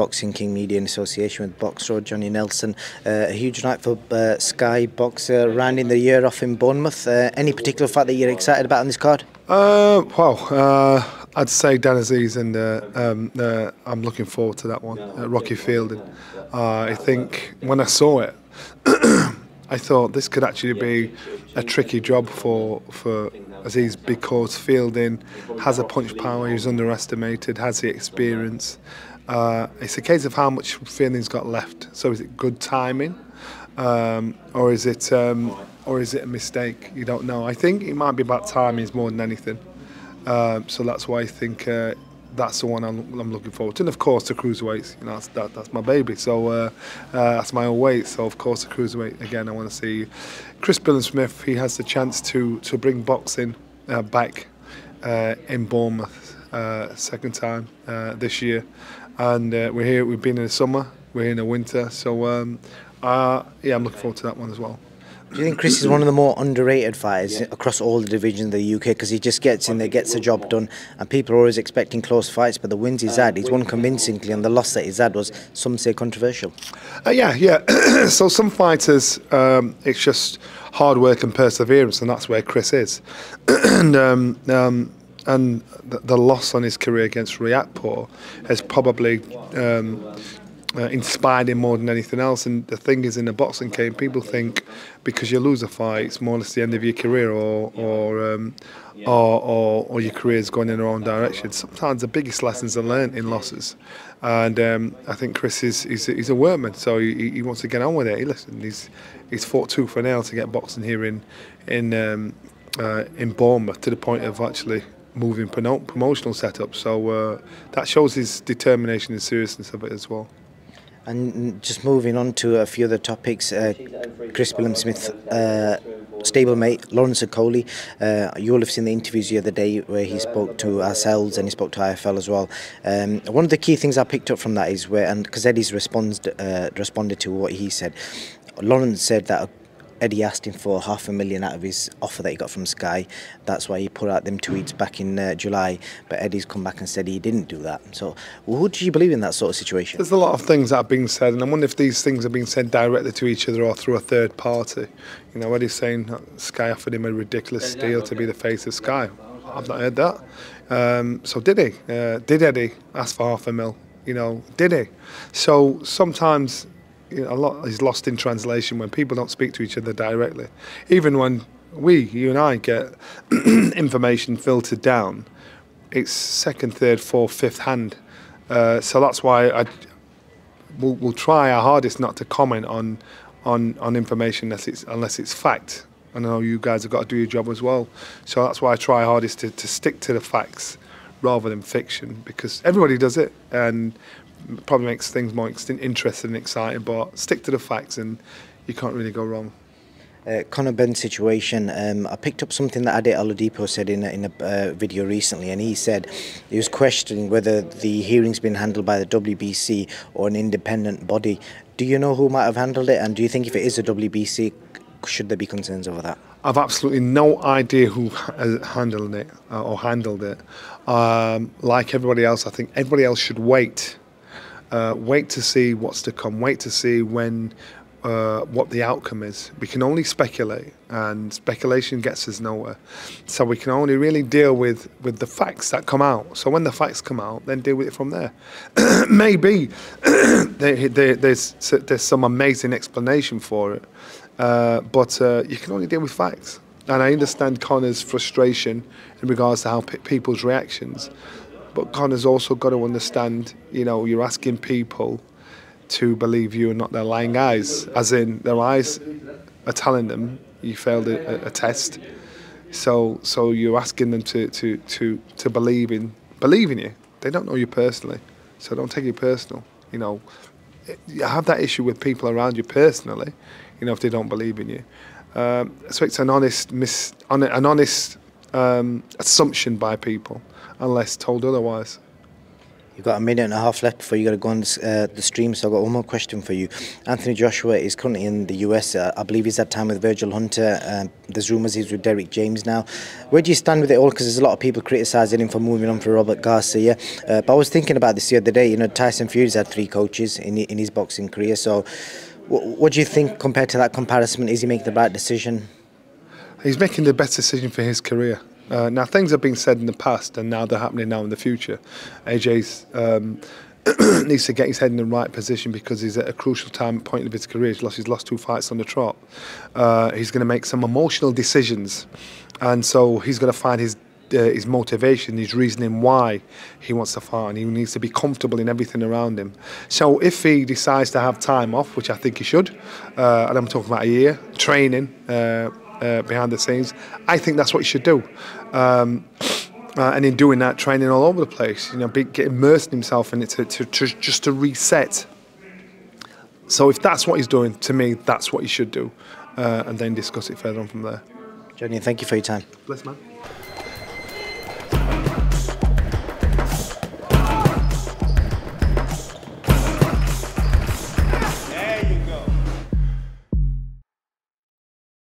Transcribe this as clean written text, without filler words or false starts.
Boxing King Media in association with Boxer Johnny Nelson. A huge night for Sky Boxer, rounding the year off in Bournemouth. Any particular fight that you're excited about on this card? I'd say Dan Aziz, and I'm looking forward to that one. Rocky Fielding. I think when I saw it, I thought this could actually be a tricky job for Aziz, because Fielding has a punch power. He's underestimated, has the experience. It's a case of how much Fielding's got left. So is it good timing, or is it a mistake? You don't know. I think it might be about timing more than anything. So that's why I think that's the one I'm looking forward to. And of course the cruiserweights, you know, that's my baby. So that's my own weight. So of course the cruiserweight again. I want to see Chris Smith. He has the chance to bring boxing back in Bournemouth, second time this year. And we're here. We've been in the summer. We're here in the winter. So yeah, I'm looking forward to that one as well. Do you think Chris is one of the more underrated fighters across all the divisions of the UK? Because he just gets in there, gets the job done, and people are always expecting close fights. But the wins he's had, he's won convincingly, and the loss that he's had was, some say, controversial. Yeah. So some fighters, it's just hard work and perseverance, and that's where Chris is. And the loss on his career against Riyadpour has probably inspired him more than anything else. And the thing is, in the boxing game, people think because you lose a fight, it's more or less the end of your career, or your career is going in the wrong direction. Sometimes the biggest lessons are learned in losses, and I think Chris he's a workman, so he wants to get on with it. He's fought tooth and nail to get boxing here in Bournemouth, to the point of actually moving promotional setup. So that shows his determination and seriousness of it as well. And just moving on to a few other topics, Chris Smith, stablemate Lawrence Okolie. You all have seen the interviews the other day where he spoke to ourselves and he spoke to IFL as well. One of the key things I picked up from that is where, and because Eddie's responded to what he said, Lawrence said that Eddie asked him for $500,000 out of his offer that he got from Sky. That's why he put out them tweets back in July. But Eddie's come back and said he didn't do that. So who do you believe in that sort of situation? There's a lot of things that are being said, and I wonder if these things are being said directly to each other or through a third party. You know, Eddie's saying Sky offered him a ridiculous deal to be the face of Sky. I've not heard that. So did he? Did Eddie ask for $500,000? You know, did he? So sometimes, you know, a lot is lost in translation when people don't speak to each other directly. Even when you and I, get information filtered down, it's second, third, fourth, fifth hand. So that's why we'll try our hardest not to comment on information unless it's fact. I know you guys have got to do your job as well. So that's why I try hardest to stick to the facts rather than fiction, because everybody does it, and probably makes things more interesting and exciting, but stick to the facts and you can't really go wrong. Conor Benn's situation, I picked up something that Ade Oladipo said in a video recently, and he said he was questioning whether the hearing's been handled by the WBC or an independent body. Do you know who might have handled it, and do you think if it is a WBC, should there be concerns over that? I've absolutely no idea who handled it or handled it. Like everybody else, I think everybody else should wait. Wait to see what's to come. Wait to see what the outcome is. We can only speculate, and speculation gets us nowhere. So we can only really deal with the facts that come out. So when the facts come out, then deal with it from there. Maybe there's some amazing explanation for it, but you can only deal with facts. And I understand Conor's frustration in regards to how people's reactions. But Conor's also got to understand, you know, you're asking people to believe you and not their lying eyes. As in, their eyes are telling them you failed a test. So you're asking them to believe in you. They don't know you personally, so don't take it personal. You know, you have that issue with people around you personally, you know, if they don't believe in you. So it's an honest assumption by people, unless told otherwise. You've got a minute and a half left before you got to go on the stream, so I've got one more question for you. Anthony Joshua is currently in the US. I believe he's had time with Virgil Hunter. There's rumours he's with Derek James now. Where do you stand with it all? Because there's a lot of people criticising him for moving on for Robert Garcia. But I was thinking about this the other day. You know, Tyson Fury's had 3 coaches in his boxing career. So what do you think compared to that comparison? Is he making the right decision? He's making the best decision for his career. Now, things have been said in the past and now they're happening now in the future. AJ's needs to get his head in the right position because he's at a crucial point of his career. He's lost 2 fights on the trot. He's going to make some emotional decisions, and so he's going to find his motivation, his reasoning why he wants to fight, and he needs to be comfortable in everything around him. So if he decides to have time off, which I think he should, and I'm talking about a year, training behind the scenes, I think that's what he should do. And in doing that, training all over the place, you know, immersing himself in it just to reset. So if that's what he's doing, to me, that's what he should do, and then discuss it further on from there. Johnny, thank you for your time. Bless, man.